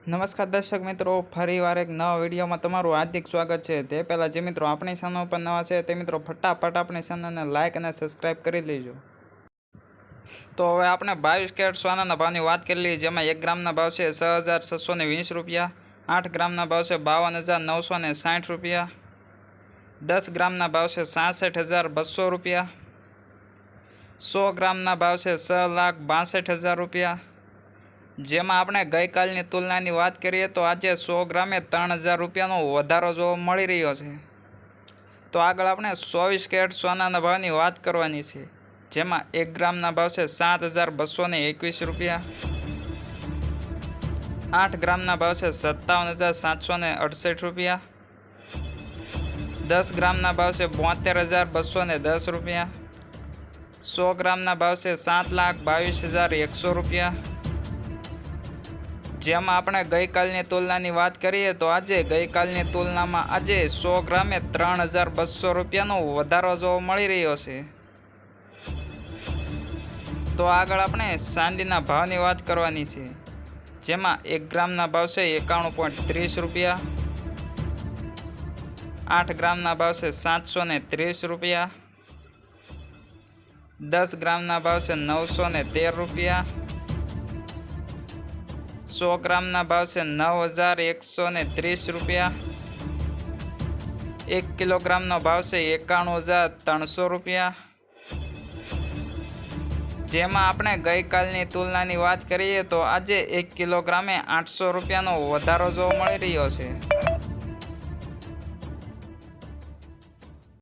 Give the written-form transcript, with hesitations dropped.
નમસ્કાર દર્શક મિત્રો, ફરીવાર એક નવા વિડીયોમાં તમારું હાર્દિક સ્વાગત છે। તે પહેલાં જે મિત્રો આપણી ચેનલ પર નવા છે તે મિત્રો ફટાફટ આપણી ચેનલને લાઇક અને સબસ્ક્રાઈબ કરી લેજો। તો હવે આપણે 22 કેરેટ સોનાના ભાવની વાત કરી લઈએ, જેમાં 1 ગ્રામના ભાવ છે 6,620 રૂપિયા, 8 ગ્રામના ભાવ છે 52,960 રૂપિયા, 10 ગ્રામના ભાવ છે 66,200 રૂપિયા, 100 ગ્રામના ભાવ છે 6,62,000 રૂપિયા। જેમાં આપણે ગઈકાલની તુલનાની વાત કરીએ તો આજે 100 ગ્રામે 3,000 રૂપિયાનો વધારો જોવા મળી રહ્યો છે। તો આગળ આપણે 24 કેરેટ સોનાના ભાવની વાત કરવાની છે, જેમાં 1 ગ્રામના ભાવ છે 7,221 રૂપિયા, 8 ગ્રામના ભાવ છે 57,768 રૂપિયા, 10 ગ્રામના ભાવ છે 72,210 રૂપિયા, 100 ગ્રામના ભાવ છે 7,22,100 રૂપિયા। જેમાં આપણે ગઈકાલની તુલનાની વાત કરીએ તો આજે ગઈકાલની તુલનામાં આજે 100 ગ્રામે 3,200 રૂપિયાનો વધારો જોવા મળી રહ્યો છે। તો આગળ આપણે ચાંદીના ભાવની વાત કરવાની છે, જેમાં 1 ગ્રામના ભાવ છે 91.30 રૂપિયા, 8 ગ્રામના ભાવ છે 730 રૂપિયા, 10 ગ્રામના ભાવ છે 913 રૂપિયા, 100 ગ્રામના ભાવ છે 9,130 રૂપિયા, 1 કિલોગ્રામનો ભાવ છે 91,300 રૂપિયા। જેમાં આપણે ગઈકાલની તુલનાની વાત કરીએ તો આજે 1 કિલોગ્રામે 800 રૂપિયાનો વધારો જોવા મળી રહ્યો છે।